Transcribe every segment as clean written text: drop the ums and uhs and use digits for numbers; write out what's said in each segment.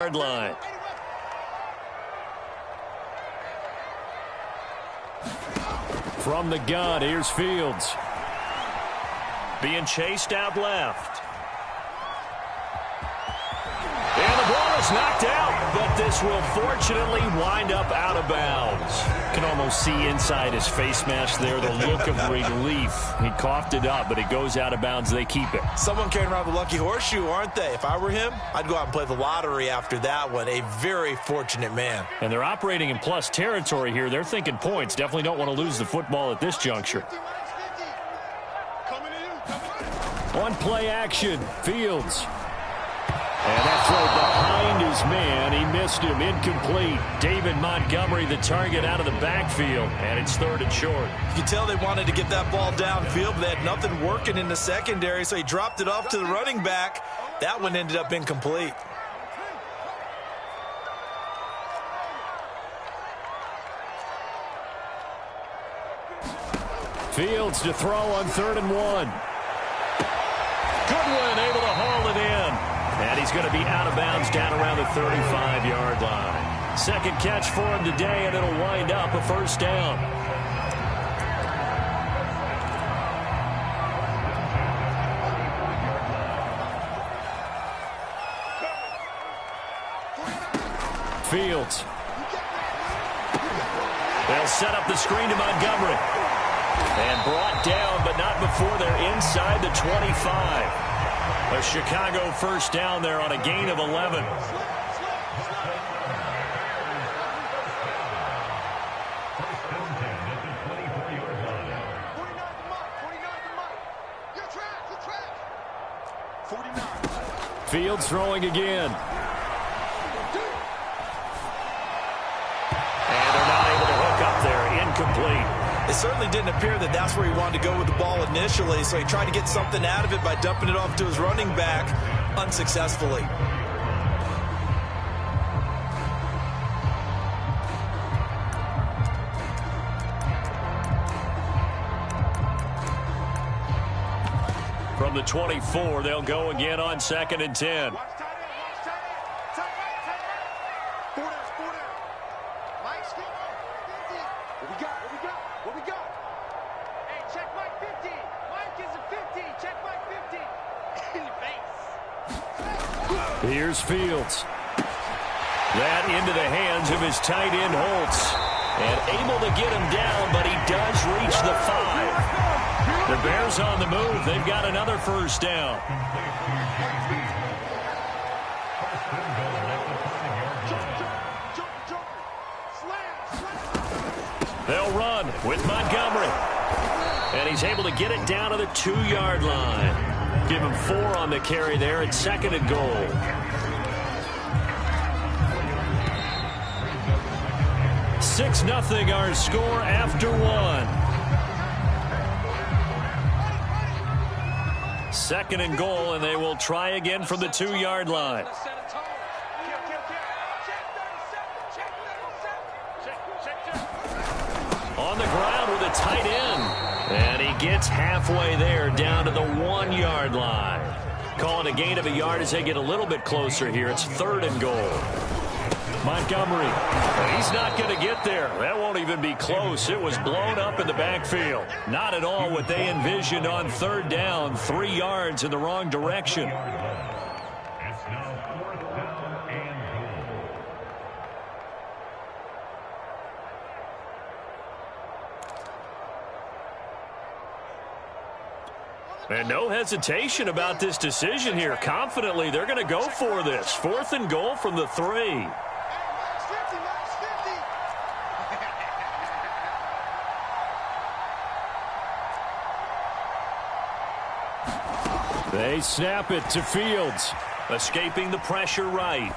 Yard line. From the gun, here's Fields. Being chased out left. And the ball is knocked out, but this will fortunately wind up out of bounds. You can almost see inside his face mask there the look of relief. He coughed it up, but it goes out of bounds. They keep it. Someone carrying around the lucky horseshoe, aren't they? If I were him, I'd go out and play the lottery after that one. A very fortunate man. And they're operating in plus territory here. They're thinking points. Definitely don't want to lose the football at this juncture. On play action, Fields. And that throw behind his man. He missed him. Incomplete. David Montgomery, the target, out of the backfield. And it's 3rd and short. You can tell they wanted to get that ball downfield, but they had nothing working in the secondary, so he dropped it off to the running back. That one ended up incomplete. Fields to throw on 3rd and 1. Goodwin able to haul it in. And he's going to be out of bounds down around the 35-yard line. Second catch for him today, and it'll wind up a first down. Fields. They'll set up the screen to Montgomery. And brought down, but not before they're inside the 25. A Chicago first down there on a gain of 11. Fields throwing again. And they're not able to hook up there. Incomplete. It certainly didn't appear that that's where he wanted to go with the ball initially, so he tried to get something out of it by dumping it off to his running back unsuccessfully. From the 24, they'll go again on 2nd and 10. Here's Fields. That into the hands of his tight end, Holtz. And able to get him down, but he does reach the 5. The Bears on the move. They've got another first down. They'll run with Montgomery. And he's able to get it down to the 2-yard line. Give him 4 on the carry there at 2nd and goal. Six 0 our score after 1. 2nd and goal, and they will try again from the 2-yard line. On the ground with a tight end. And he gets halfway there down to the 1-yard line. Calling a gain of a yard as they get a little bit closer here. It's 3rd and goal. Montgomery. He's not going to get there. That won't even be close. It was blown up in the backfield. Not at all what they envisioned on 3rd down. 3 yards in the wrong direction. And no hesitation about this decision here. Confidently, they're going to go for this. 4th and goal from the 3. They snap it to Fields. Escaping the pressure right.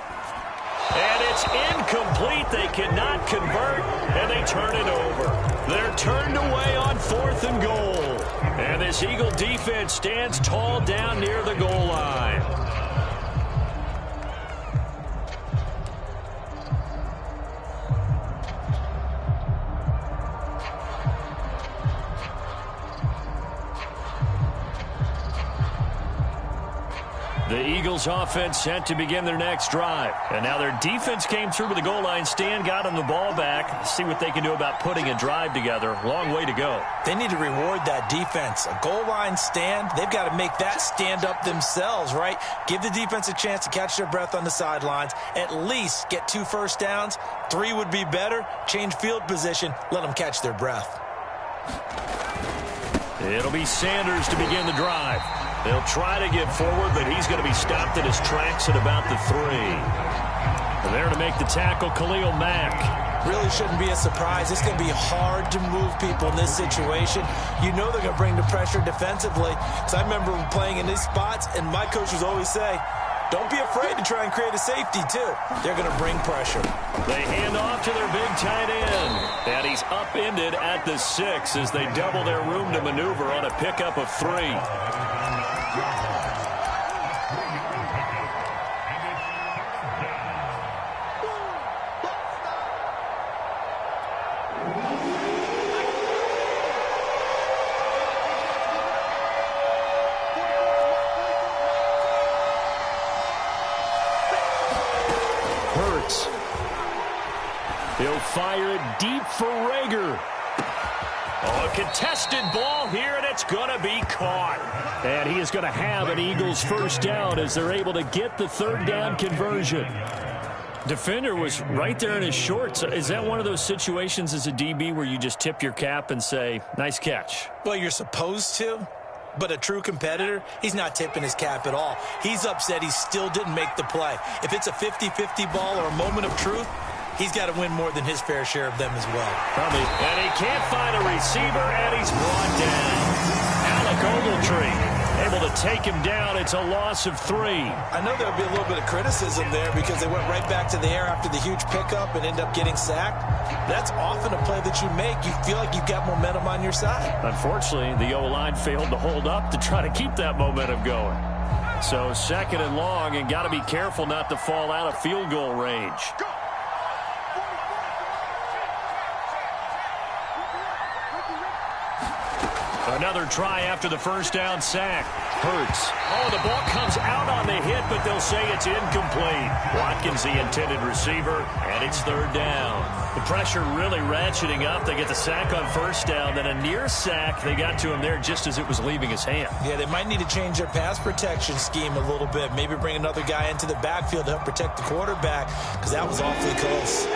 And it's incomplete. They cannot convert, and they turn it over. They're turned away on 4th and goal. And this Eagle defense stands tall down near the goal line. The The Eagles offense set to begin their next drive. And now their defense came through with the goal line stand, got them the ball back. See what they can do about putting a drive together. Long way to go. They need to reward that defense. A goal line stand, they've got to make that stand up themselves, right? Give the defense a chance to catch their breath on the sidelines. At least get 2 first downs. 3 would be better. Change field position. Let them catch their breath. It'll be Sanders to begin the drive. They'll try to get forward, but he's going to be stopped in his tracks at about the 3. And there to make the tackle, Khalil Mack. Really shouldn't be a surprise. It's going to be hard to move people in this situation. You know they're going to bring the pressure defensively. Because I remember playing in these spots, and my coaches always say, don't be afraid to try and create a safety, too. They're going to bring pressure. They hand off to their big tight end. And he's upended at the 6 as they double their room to maneuver on a pickup of 3. He'll fire it deep for Rager. Oh, a contested ball here, and it's going to be caught. And he is going to have an Eagles first down as they're able to get the 3rd down conversion. Defender was right there in his shorts. Is that one of those situations as a DB where you just tip your cap and say, nice catch? Well, you're supposed to. But a true competitor, he's not tipping his cap at all. He's upset he still didn't make the play. If it's a 50-50 ball or a moment of truth, he's got to win more than his fair share of them as well. Probably. And he can't find a receiver, and he's brought down. Alec Ogletree able to take him down. It's a loss of 3. I know there'll be a little bit of criticism there because they went right back to the air after the huge pickup and end up getting sacked. That's often a play that you make. You feel like you've got momentum on your side. Unfortunately, the O-line failed to hold up to try to keep that momentum going. So 2nd and long, and got to be careful not to fall out of field goal range. Another try after the first down sack. Hurts. Oh, the ball comes out on the hit, but they'll say it's incomplete. Watkins, the intended receiver, and it's 3rd down. The pressure really ratcheting up. They get the sack on first down, then a near sack. They got to him there just as it was leaving his hand. Yeah, they might need to change their pass protection scheme a little bit. Maybe bring another guy into the backfield to help protect the quarterback, because that was awfully close.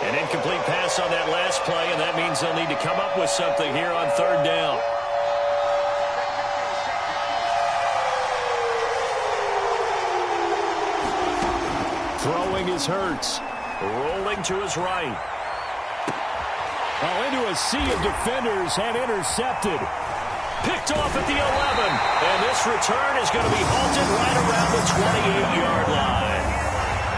An incomplete pass on that last play, and that means they'll need to come up with something here on 3rd down. Throwing is Hurts. Rolling to his right. Oh, into a sea of defenders and intercepted. Picked off at the 11. And this return is going to be halted right around the 28-yard line.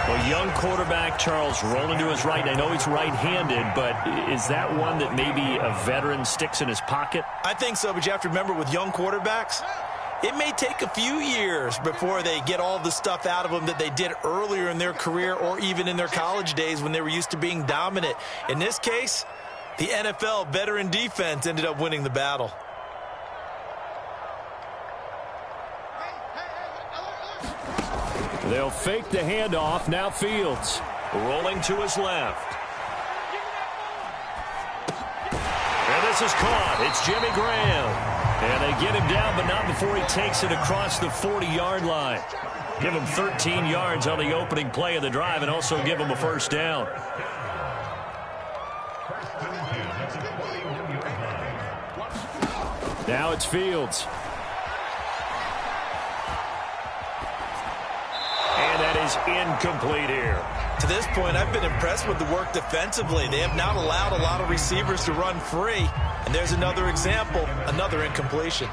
Well, young quarterback Charles rolling to his right. I know he's right-handed, but is that one that maybe a veteran sticks in his pocket? I think so, but you have to remember with young quarterbacks, it may take a few years before they get all the stuff out of them that they did earlier in their career or even in their college days when they were used to being dominant. In this case, the NFL veteran defense ended up winning the battle. They'll fake the handoff. Now Fields rolling to his left. And this is caught. It's Jimmy Graham. And they get him down, but not before he takes it across the 40-yard line. Give him 13 yards on the opening play of the drive and also give him a first down. Now it's Fields. And that is incomplete here. To this point, I've been impressed with the work defensively. They have not allowed a lot of receivers to run free. And there's another example, another incompletion.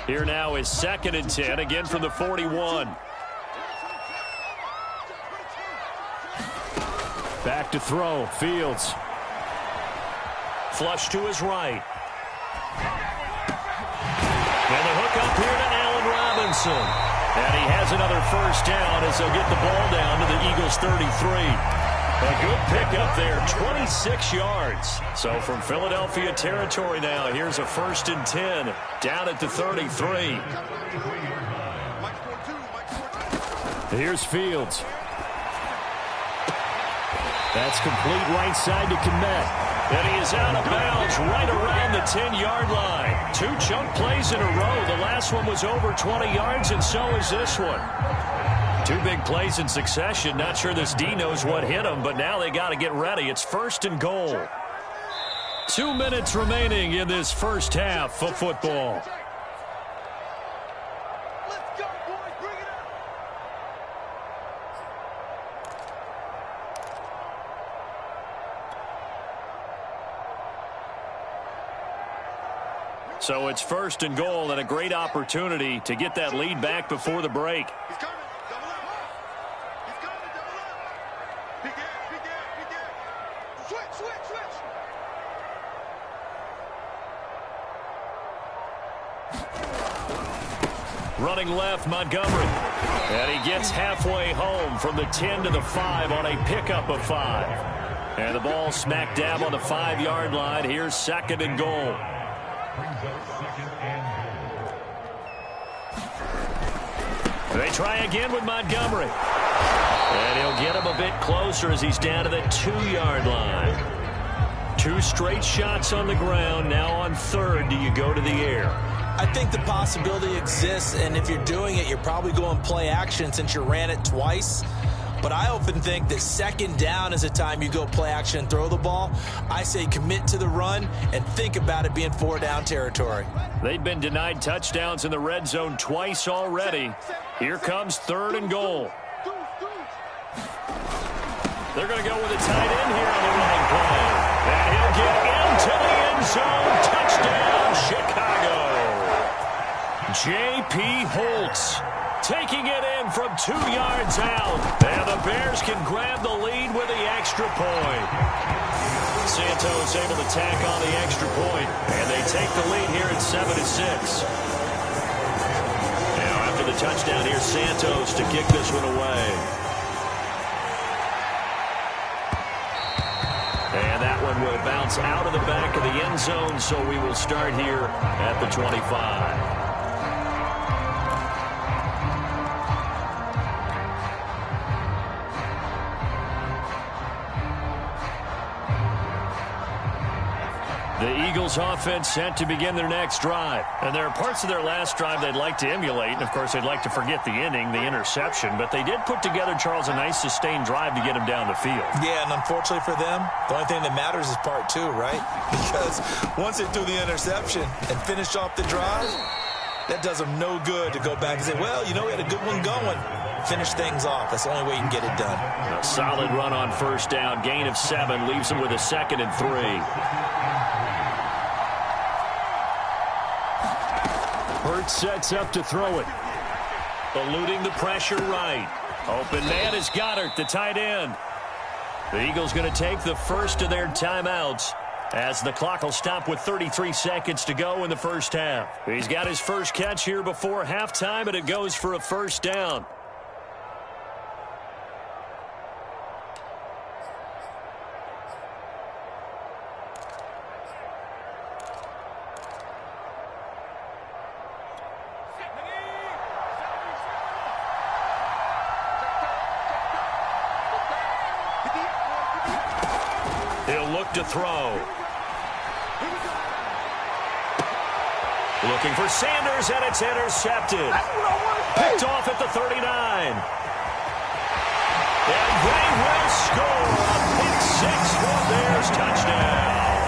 Here now is 2nd and 10, again from the 41. Back to throw, Fields. Flush to his right. And the hook up here to Allen Robinson. And he has another first down as they'll get the ball down to the Eagles' 33. A good pickup there, 26 yards. So from Philadelphia territory now, here's a 1st and 10 down at the 33. Here's Fields. That's complete right side to Kmet. And he is out of bounds right around the 10-yard line. 2 chunk plays in a row. The last one was over 20 yards, and so is this one. 2 big plays in succession. Not sure this D knows what hit him, but now they got to get ready. It's 1st and goal. 2 minutes remaining in this first half of football. Let's go, boys. Bring it up. So it's 1st and goal and a great opportunity to get that lead back before the break. He's coming. Double up. He's coming. Double up. Big gap. Big gap. Big gap. Switch. Switch. Switch. Running left, Montgomery. And he gets halfway home from the 10 to the 5 on a pickup of 5. And the ball smack dab on the 5-yard line. Here's 2nd and goal. They try again with Montgomery. And he'll get him a bit closer as he's down to the 2-yard line. 2 straight shots on the ground. Now on 3rd, do you go to the air? I think the possibility exists, and if you're doing it, you're probably going play action since you ran it twice. But I often think that 2nd down is a time you go play action and throw the ball. I say commit to the run and think about it being 4-down territory. They've been denied touchdowns in the red zone twice already. Here comes 3rd and goal. They're going to go with a tight end here on the running play. And he'll get into the end zone. Touchdown, Chicago. J.P. Holtz taking it in from 2 yards out. And the Bears can grab the lead with the extra point. Santos able to tack on the extra point. And they take the lead here at 7-6. Now after the touchdown, here's Santos to kick this one away. And that one will bounce out of the back of the end zone, so we will start here at the 25. The Eagles offense set to begin their next drive. And there are parts of their last drive they'd like to emulate. And, of course, they'd like to forget the inning, the interception. But they did put together, Charles, a nice sustained drive to get him down the field. Yeah, and unfortunately for them, the only thing that matters is part 2, right? Because once they threw the interception and finished off the drive, that does them no good to go back and say, well, you know, we had a good one going. Finish things off. That's the only way you can get it done. A solid run on 1st down. Gain of 7 leaves them with a 2nd and 3. Hurts sets up to throw it. Eluding the pressure right. Open man is Goddard, the tight end. The Eagles going to take the first of their timeouts as the clock will stop with 33 seconds to go in the first half. He's got his first catch here before halftime, and it goes for a 1st down. He'll look to throw. Looking for Sanders, and it's intercepted. Picked off at the 39. And they will score a pick 6 for Bears touchdown.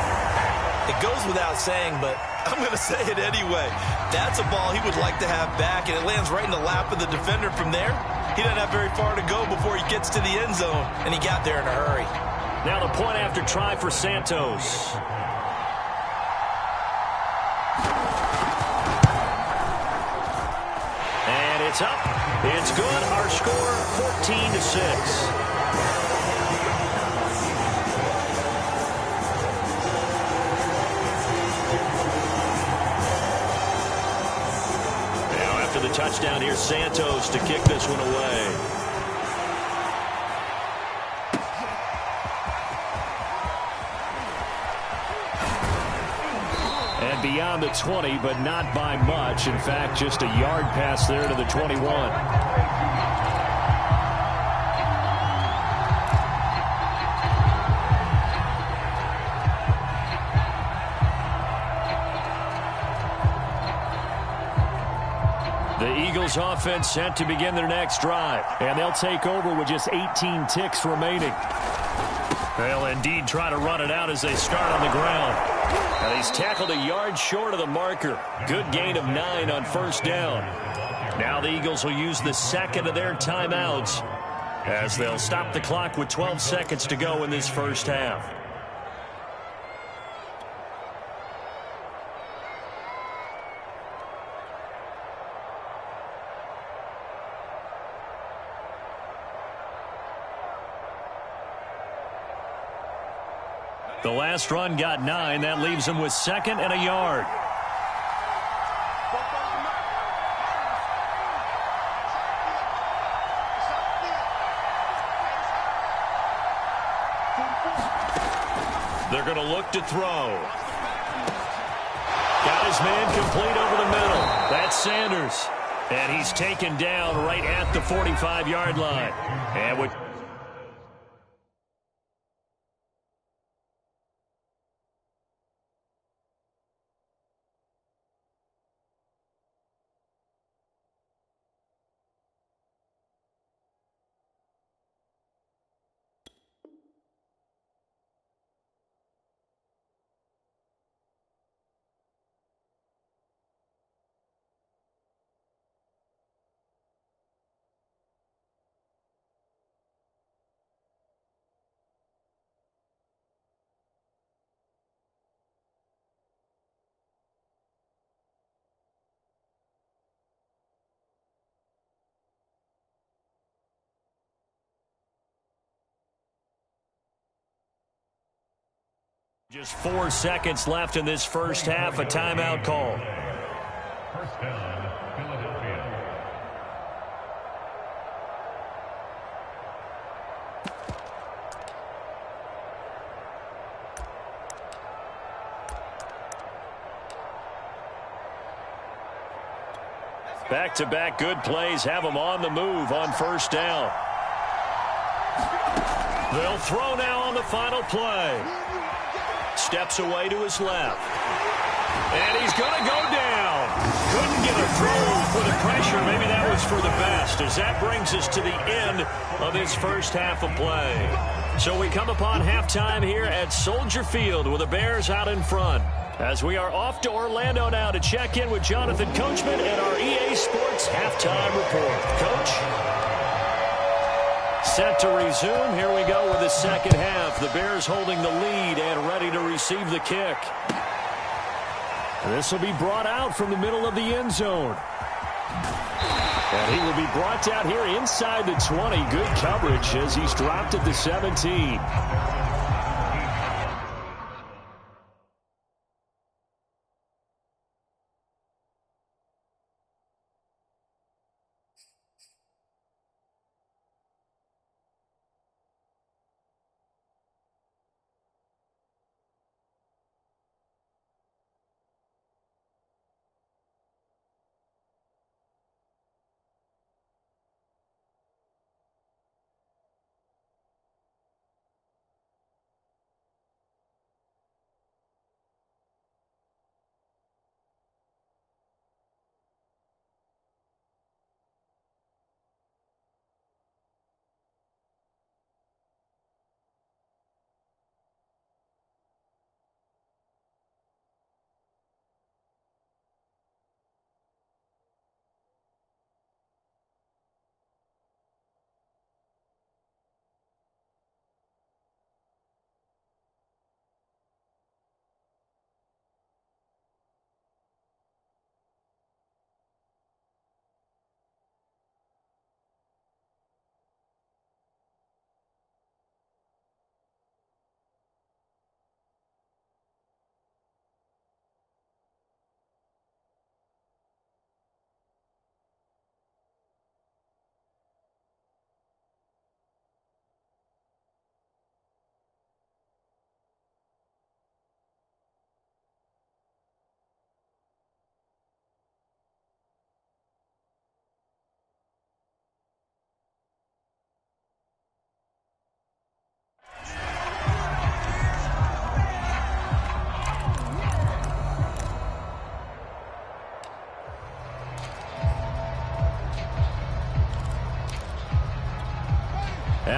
It goes without saying, but I'm going to say it anyway. That's a ball he would like to have back, and it lands right in the lap of the defender from there. He doesn't have very far to go before he gets to the end zone, and he got there in a hurry. Now the point after try for Santos. And it's up. It's good. Our score, 14-6. Now after the touchdown, here's Santos to kick this one away. And beyond the 20, but not by much. In fact, just a yard pass there to the 21. The Eagles offense set to begin their next drive. And they'll take over with just 18 ticks remaining. They'll indeed try to run it out as they start on the ground. And he's tackled a yard short of the marker. Good gain of 9 on first down. Now the Eagles will use the second of their timeouts as they'll stop the clock with 12 seconds to go in this first half. The last run got 9. That leaves them with second and a yard. They're going to look to throw. Got his man complete over the middle. That's Sanders. And he's taken down right at the 45-yard line. And with just 4 seconds left in this first half, a timeout call. First down, Philadelphia. Back-to-back good plays have them on the move on first down. They'll throw now on the final play. Steps away to his left. And he's going to go down. Couldn't get a throw for the pressure. Maybe that was for the best, as that brings us to the end of this first half of play. So we come upon halftime here at Soldier Field with the Bears out in front. As we are off to Orlando now to check in with Jonathan Coachman and our EA Sports Halftime Report. Coach? Set to resume. Here we go with the second half. The Bears holding the lead and ready to receive the kick. This will be brought out from the middle of the end zone. And he will be brought down here inside the 20. Good coverage as he's dropped at the 17.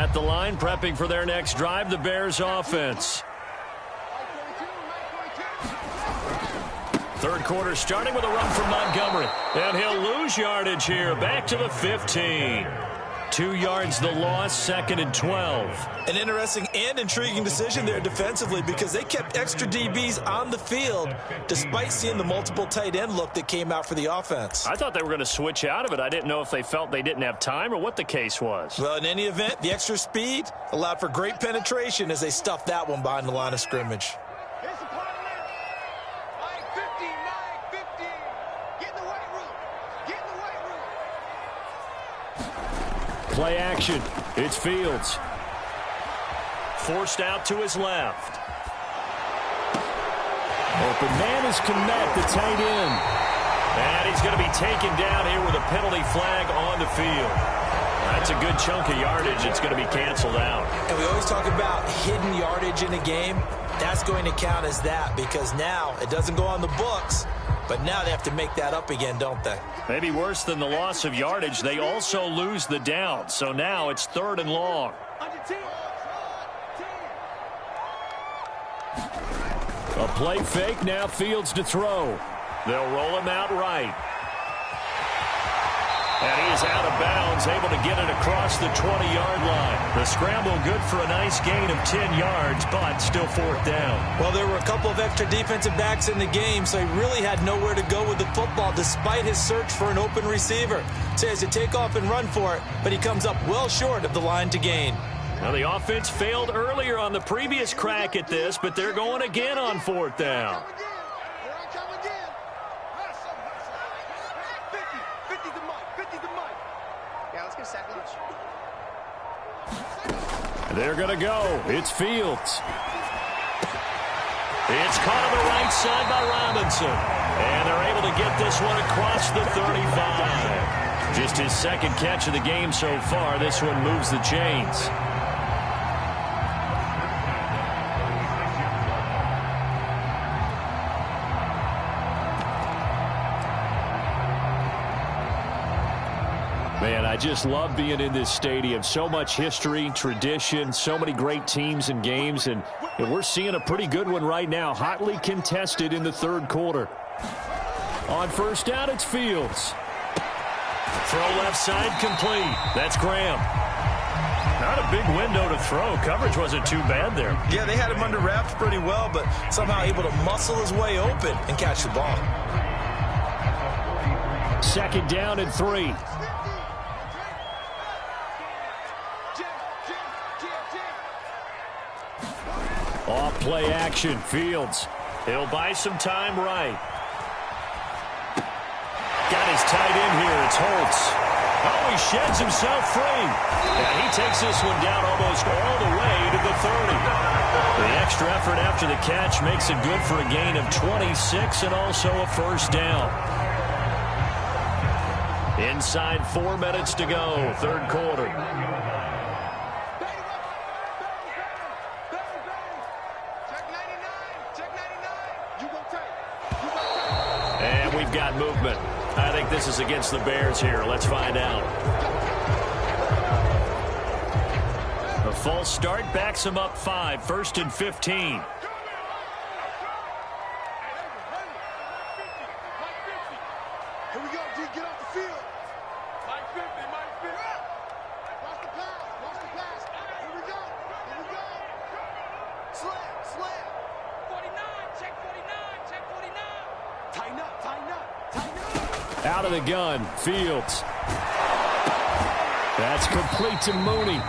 At the line, prepping for their next drive, the Bears offense. Third quarter starting with a run from Montgomery. And he'll lose yardage here. Back to the 15. 2 yards the loss, 2nd and 12. An interesting and intriguing decision there defensively because they kept extra DBs on the field despite seeing the multiple tight end look that came out for the offense. I thought they were going to switch out of it. I didn't know if they felt they didn't have time or what the case was. Well, in any event, the extra speed allowed for great penetration as they stuffed that one behind the line of scrimmage. Here's the part of it. Line 50, line 50. Get in the weight room. Get in the weight room. Play action. It's Fields. Forced out to his left. Open man is Kmet, the tight end. And he's going to be taken down here with a penalty flag on the field. That's a good chunk of yardage. It's going to be canceled out. And we always talk about hidden yardage in a game. That's going to count as that because now it doesn't go on the books, but now they have to make that up again, don't they? Maybe worse than the loss of yardage, they also lose the down. So now it's 3rd and long. Under 10. A play fake, now Fields to throw. They'll roll him out right. And he is out of bounds, able to get it across the 20-yard line. The scramble good for a nice gain of 10 yards, but still 4th down. Well, there were a couple of extra defensive backs in the game, so he really had nowhere to go with the football despite his search for an open receiver. So he has to take off and run for it, but he comes up well short of the line to gain. Now, the offense failed earlier on the previous crack at this, but they're going again on 4th down. Here I come again. 50. 50's the mic. 50's the mic. Yeah, let's get a sack lunch. They're going to go. It's Fields. It's caught on the right side by Robinson. And they're able to get this one across the 35. Just his 2nd catch of the game so far. This one moves the chains. Man, I just love being in this stadium. So much history, tradition, so many great teams and games, and we're seeing a pretty good one right now, hotly contested in the 3rd quarter. On 1st down, it's Fields. Throw left side complete. That's Graham. Not a big window to throw. Coverage wasn't too bad there. Yeah, they had him under wraps pretty well, but somehow able to muscle his way open and catch the ball. 2nd down and 3. Off play action, Fields. He'll buy some time right. Got his tight end here. It's Holtz. Oh, he sheds himself free. And he takes this one down almost all the way to the 30. The extra effort after the catch makes it good for a gain of 26 and also a 1st down. Inside 4 minutes to go, 3rd quarter. And we've got movement. I think this is against the Bears here. Let's find out. A false start backs him up 5. 1st and 15. Here we go, G. Get off the field. Mike 50, Mike 50. Watch the pass. Watch the pass. Here we go. Here we go. Slam. 49. Check 49. Check 49. Tighten up. Tighten up. Tighten up. Out of the gun, Fields. That's complete to Mooney.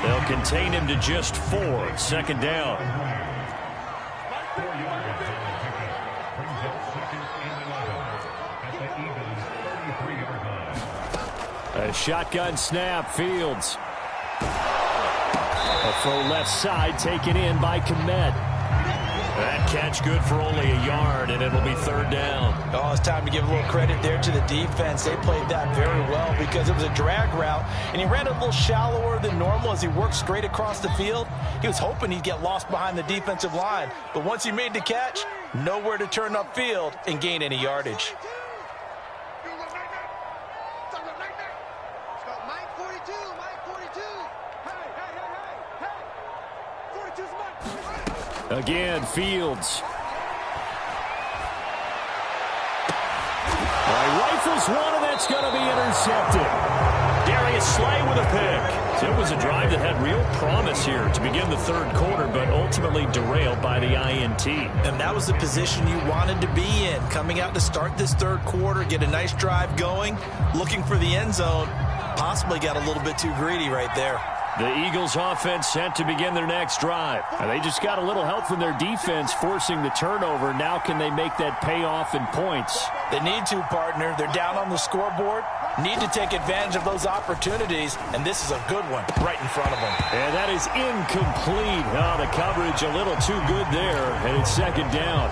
They'll contain him to just 4. 2nd down. 4 yards on the pickup. Brings up 2nd and 11 at the Eagles' 33-yard line. A shotgun snap, Fields. A throw left side taken in by Kmet. That catch good for only a yard, and it'll be 3rd down. Oh, it's time to give a little credit there to the defense. They played that very well because it was a drag route, and he ran a little shallower than normal as he worked straight across the field. He was hoping he'd get lost behind the defensive line, but once he made the catch, nowhere to turn upfield and gain any yardage. Mike 42. Mike 42. Hey. Again, Fields. Rifles one, and that's going to be intercepted. Darius Slay with a pick. It was a drive that had real promise here to begin the third quarter, but ultimately derailed by the INT. And that was the position you wanted to be in. Coming out to start this third quarter, get a nice drive going, looking for the end zone. Possibly got a little bit too greedy right there. The Eagles offense set to begin their next drive. They just got a little help from their defense forcing the turnover. Now can they make that pay off in points? They need to, partner. They're down on the scoreboard. Need to take advantage of those opportunities, and this is a good one right in front of them. And that is incomplete. Oh, the coverage a little too good there, and it's second down.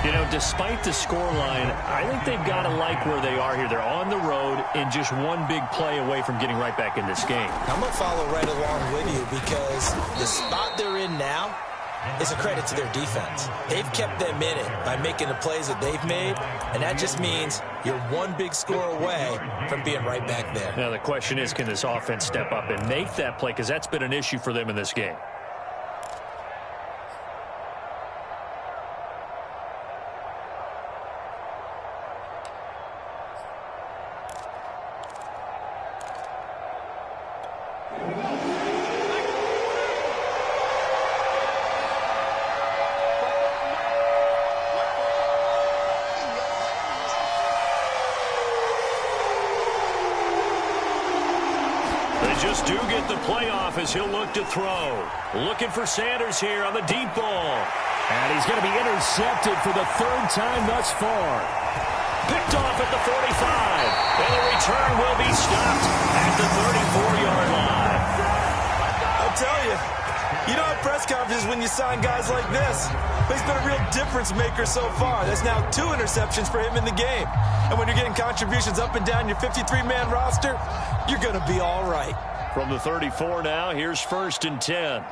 You know, despite the scoreline, I think they've got to like where they are here. They're on the road and just one big play away from getting right back in this game. I'm going to follow right along with you because the spot they're in now is a credit to their defense. They've kept them in it by making the plays that they've made, and that just means you're one big score away from being right back there. Now, the question is, can this offense step up and make that play? Because that's been an issue for them in this game. Just do get the playoff as he'll look to throw. Looking for Sanders here on the deep ball. And he's going to be intercepted for the third time thus far. Picked off at the 45. And the return will be stopped at the 34-yard line. I'll tell you, you don't have press conferences when you sign guys like this. But he's been a real difference maker so far. There's now 2 interceptions for him in the game. And when you're getting contributions up and down your 53-man roster, you're going to be all right. From the 34 now, here's 1st and 10.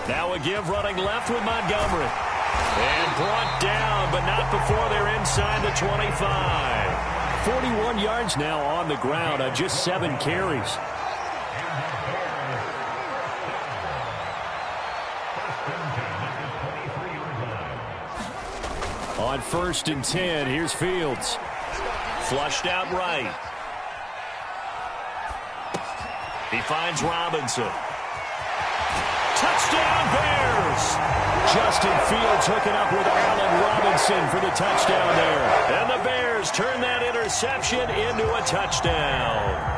Now a give running left with Montgomery. And brought down, but not before they're inside the 25. 41 yards now on the ground on just 7 carries. On 1st and 10, here's Fields. Flushed out right. He finds Robinson. Touchdown, Bears! Justin Fields hooking up with Allen Robinson for the touchdown there. And the Bears turn that interception into a touchdown.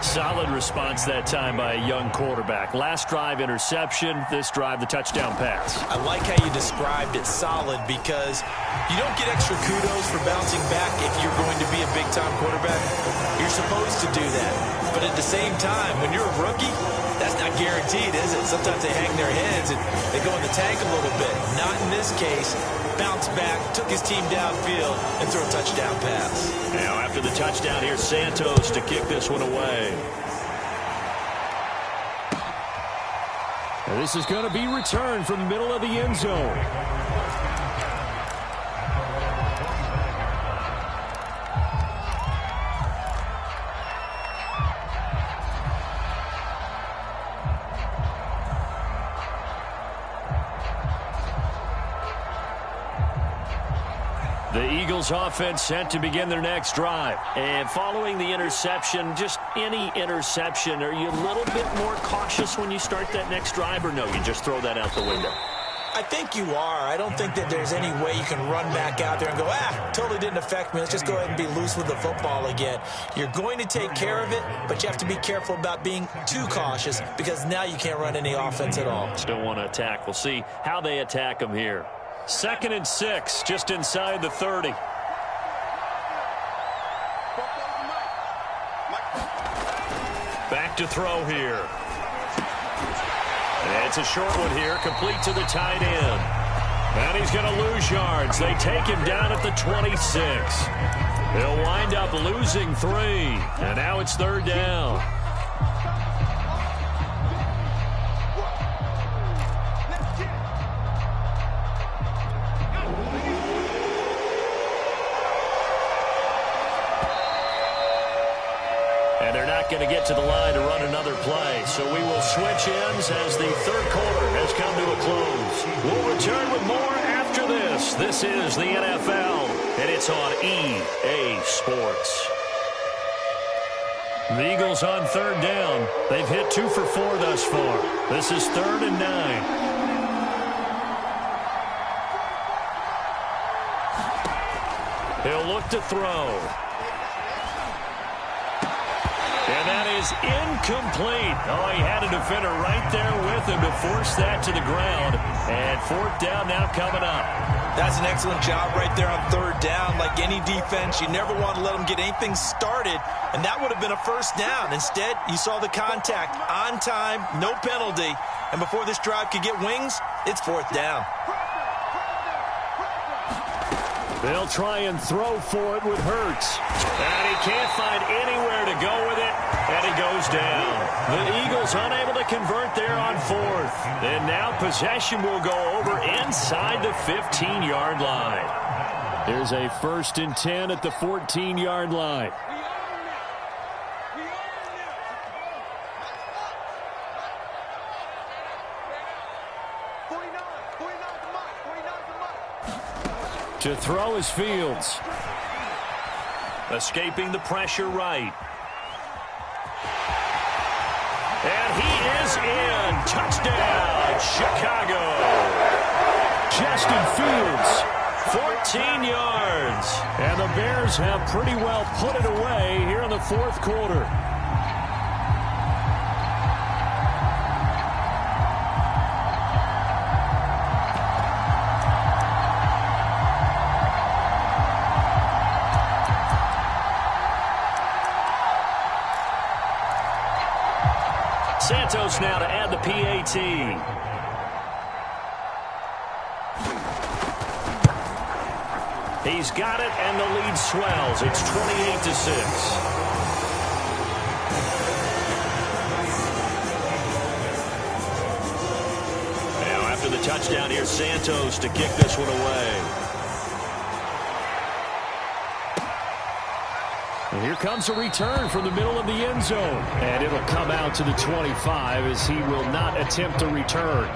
Solid response that time by a young quarterback. Last drive, interception. This drive, the touchdown pass. I like how you described it solid because you don't get extra kudos for bouncing back if you're going to be a big-time quarterback. You're supposed to do that. But at the same time, when you're a rookie, that's not guaranteed, is it? Sometimes they hang their heads and they go in the tank a little bit. Not in this case. Bounced back, took his team downfield, and threw a touchdown pass. Now after the touchdown, here's Santos to kick this one away. And this is going to be returned from the middle of the end zone. The Eagles offense set to begin their next drive. And following the interception, just any interception, are you a little bit more cautious when you start that next drive, or no, you just throw that out the window? I think you are. I don't think that there's any way you can run back out there and go, totally didn't affect me. Let's just go ahead and be loose with the football again. You're going to take care of it, but you have to be careful about being too cautious because now you can't run any offense at all. Still want to attack. We'll see how they attack them here. 2nd and 6, just inside the 30. Back to throw here. And it's a short one here, complete to the tight end. And he's going to lose yards. They take him down at the 26. He'll wind up losing 3. And now it's 3rd down. And they're not going to get to the line to run another play. So we will switch ends as the third quarter has come to a close. We'll return with more after this. This is the NFL, and it's on EA Sports. The Eagles on third down. They've hit 2 for 4 thus far. This is 3rd and 9. He'll look to throw. And that is incomplete. Oh, he had a defender right there with him to force that to the ground. And 4th down now coming up. That's an excellent job right there on 3rd down. Like any defense, you never want to let them get anything started, and that would have been a 1st down. Instead, you saw the contact on time, no penalty, and before this drive could get wings, it's 4th down. They'll try and throw for it with Hurts. And he can't find anywhere to go with it, and he goes down. The Eagles unable to convert there on 4th. And now possession will go over inside the 15-yard line. There's a 1st and 10 at the 14-yard line. To throw is Fields. Escaping the pressure right. And he is in. Touchdown, Chicago. Justin Fields, 14 yards. And the Bears have pretty well put it away here in the 4th quarter. Santos now to add the PAT. He's got it, and the lead swells. It's 28-6. Now after the touchdown, here's Santos to kick this one away. And here comes a return from the middle of the end zone. And it'll come out to the 25 as he will not attempt to return.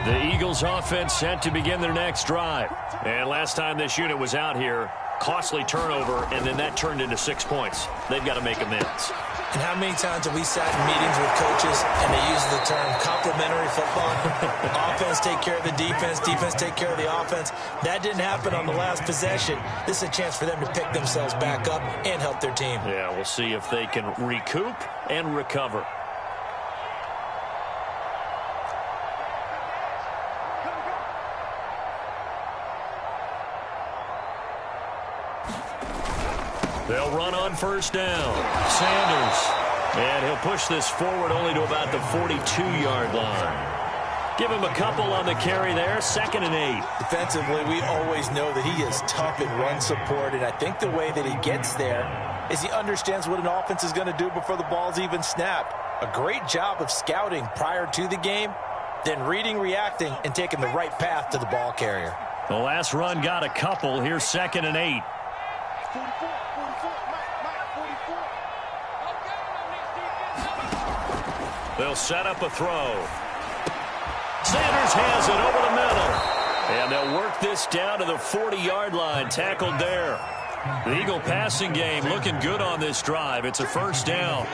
The Eagles offense set to begin their next drive. And last time this unit was out here, costly turnover, and then that turned into 6 points. They've got to make amends. And how many times have we sat in meetings with coaches and they use the term complementary football? Offense take care of the defense, defense take care of the offense. That didn't happen on the last possession. This is a chance for them to pick themselves back up and help their team. Yeah, we'll see if they can recoup and recover. They'll run on 1st down. Sanders. And he'll push this forward only to about the 42-yard line. Give him a couple on the carry there. 2nd and 8. Defensively, we always know that he is tough in run support, and I think the way that he gets there is he understands what an offense is going to do before the ball's even snapped. A great job of scouting prior to the game, then reading, reacting, and taking the right path to the ball carrier. The last run got a couple. Here's 2nd and 8. 44, Mike, 44. They'll set up a throw. Sanders has it over the middle. And they'll work this down to the 40-yard line. Tackled there. The Eagle passing game looking good on this drive. It's a 1st down.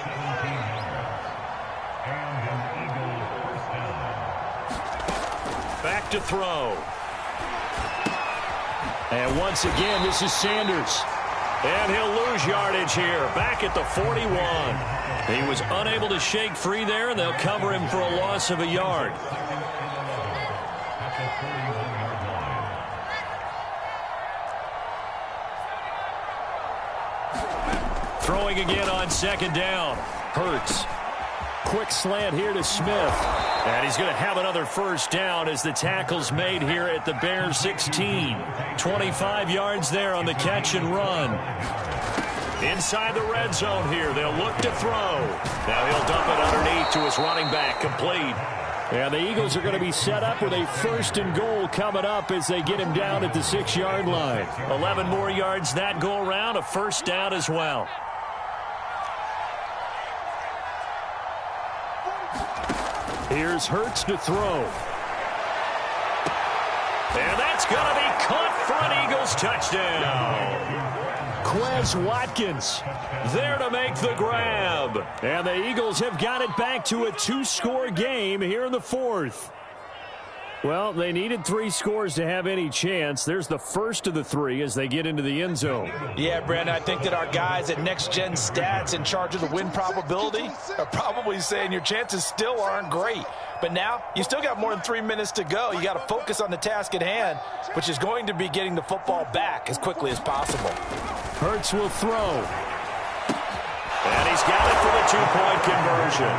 Back to throw. And once again, this is Sanders. And he'll lose yardage here, back at the 41. He was unable to shake free there, and they'll cover him for a loss of a yard. Throwing again on 2nd down. Hurts. quick slant here to Smith. And he's going to have another first down as the tackle's made here at the Bears 16. 25 yards there on the catch and run. Inside the red zone here. They'll look to throw. Now he'll dump it underneath to his running back. Complete. And the Eagles are going to be set up with a 1st and goal coming up as they get him down at the 6-yard line. 11 more yards that go around. A first down as well. Here's Hurts to throw. And that's going to be caught for an Eagles touchdown. Quez Watkins there to make the grab. And the Eagles have got it back to a 2-score game here in the 4th. Well, they needed 3 scores to have any chance. There's the first of the 3 as they get into the end zone. Yeah, Brandon, I think that our guys at Next Gen Stats in charge of the win probability are probably saying your chances still aren't great. But now you still got more than 3 minutes to go. You got to focus on the task at hand, which is going to be getting the football back as quickly as possible. Hurts will throw. And he's got it for the 2-point conversion.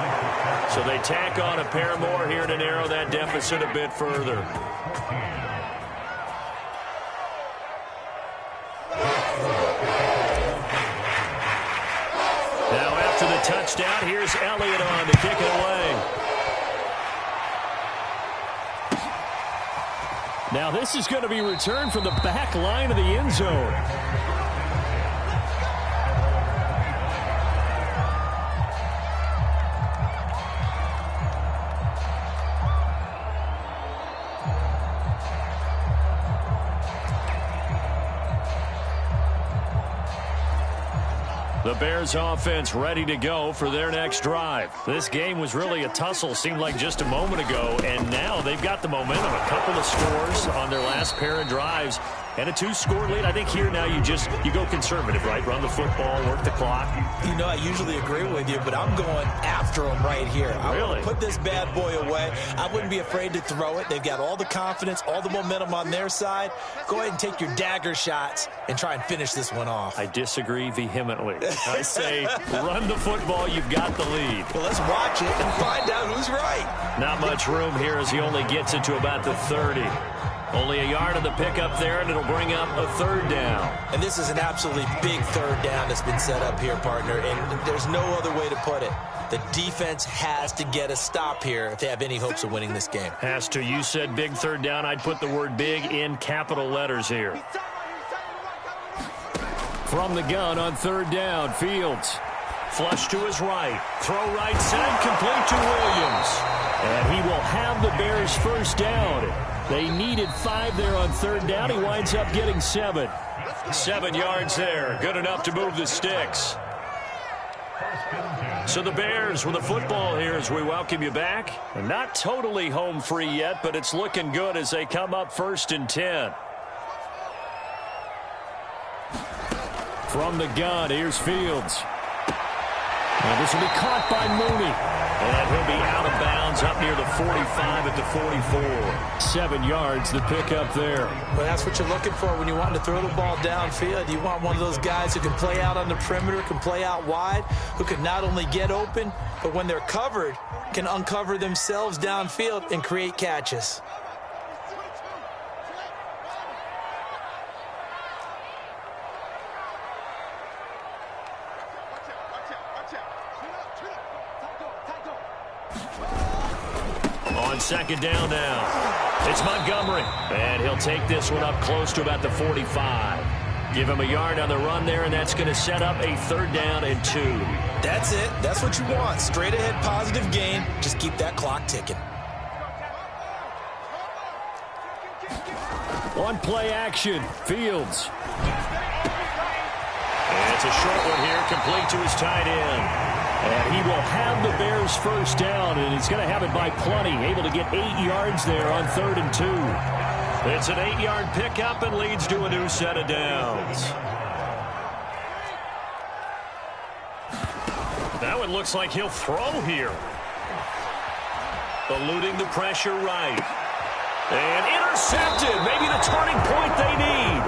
So they tack on a pair more here to narrow that deficit a bit further. Now after the touchdown, here's Elliott on to kick it away. Now this is going to be returned from the back line of the end zone. The Bears offense ready to go for their next drive. This game was really a tussle, seemed like just a moment ago, and now they've got the momentum. A couple of scores on their last pair of drives and a 2-score lead. I think here now you go conservative, right? Run the football, work the clock. You know, I usually agree with you, but I'm going after them right here. I want to put this bad boy away. I wouldn't be afraid to throw it. They've got all the confidence, all the momentum on their side. Go ahead and take your dagger shots and try and finish this one off. I disagree vehemently. I say run the football. You've got the lead. Well, let's watch it and find out who's right. Not much room here as he only gets it to about the 30. Only a yard of the pickup there, and it'll bring up a 3rd down. And this is an absolutely big 3rd down that's been set up here, partner, and there's no other way to put it. The defense has to get a stop here if they have any hopes of winning this game. Has to. You said big 3rd down. I'd put the word big in capital letters here. From the gun on 3rd down, Fields. Flush to his right. Throw right side, complete to Williams. And he will have the Bears' first down. They needed 5 there on 3rd down. He winds up getting 7. 7 yards there. Good enough to move the sticks. So the Bears with the football here as we welcome you back. Not totally home free yet, but it's looking good as they come up 1st and 10. From the gun, here's Fields. And this will be caught by Mooney. And he'll be out of bounds up near the 45 at the 44. 7 yards, the pickup there. Well, that's what you're looking for when you want to throw the ball downfield. You want one of those guys who can play out on the perimeter, can play out wide, who can not only get open, but when they're covered, can uncover themselves downfield and create catches. On 2nd down now, it's Montgomery. And he'll take this one up close to about the 45. Give him a yard on the run there, and that's going to set up a 3rd down and 2. That's it. That's what you want. Straight ahead positive gain. Just keep that clock ticking. On play action, Fields. And it's a short one here, complete to his tight end. And he will have the Bears' first down, and he's going to have it by plenty. Able to get 8 yards there on 3rd and 2. It's an 8-yard pickup and leads to a new set of downs. Now it looks like he'll throw here. Eluding the pressure right. And intercepted. Maybe the turning point they need.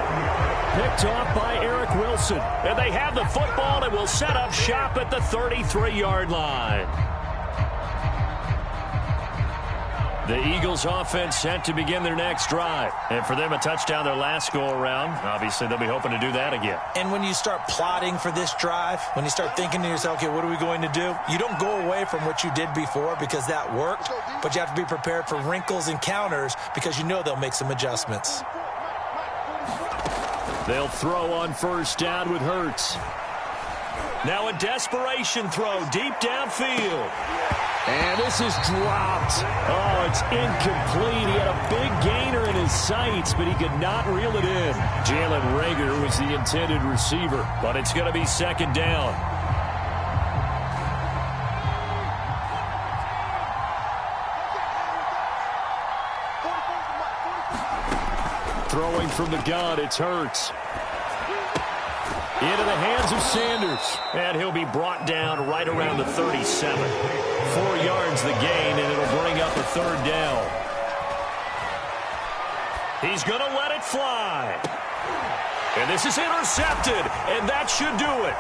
Picked off by Eric Wilson. And they have the football and will set up shop at the 33-yard line. The Eagles offense set to begin their next drive. And for them, a touchdown their last go-around. Obviously, they'll be hoping to do that again. And when you start plotting for this drive, when you start thinking to yourself, okay, what are we going to do? You don't go away from what you did before because that worked, but you have to be prepared for wrinkles and counters because you know they'll make some adjustments. They'll throw on first down with Hurts. Now a desperation throw deep downfield. And this is dropped. Oh, it's incomplete. He had a big gainer in his sights, but he could not reel it in. Jalen Reagor was the intended receiver, but it's going to be second down. Throwing from the gun, it's Hurts. Into the hands of Sanders. And he'll be brought down right around the 37. 4 yards the gain, and it'll bring up a third down. He's going to let it fly. And this is intercepted, and that should do it.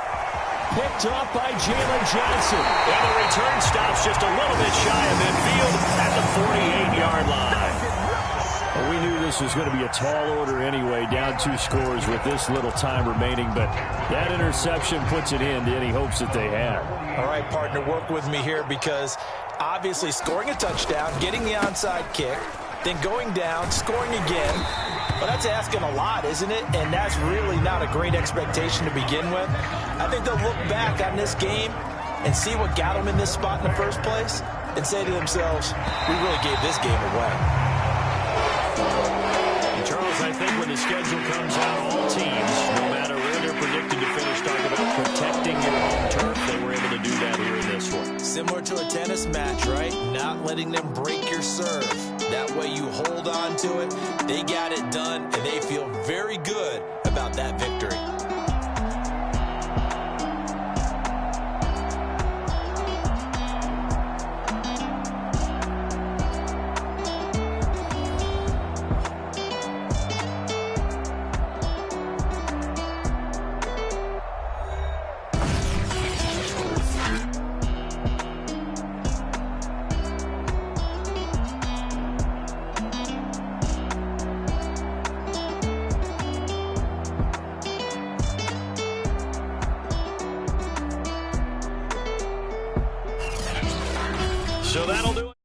Picked up by Jalen Johnson. And the return stops just a little bit shy of midfield at the 48-yard line. Well, we knew this was going to be a tall order anyway, down 2 scores with this little time remaining, but that interception puts an end to any hopes that they had. All right, partner, work with me here because obviously scoring a touchdown, getting the onside kick, then going down, scoring again. Well, that's asking a lot, isn't it? And that's really not a great expectation to begin with. I think they'll look back on this game and see what got them in this spot in the first place and say to themselves, we really gave this game away. And Charles, I think when the schedule comes out, all teams, no matter where they're predicted to finish, talk about protecting your home turf. They were able to do that here in this one. Similar to a tennis match, right? Not letting them break your serve. That way you hold on to it. They got it done, and they feel very good about that victory. So that'll do it.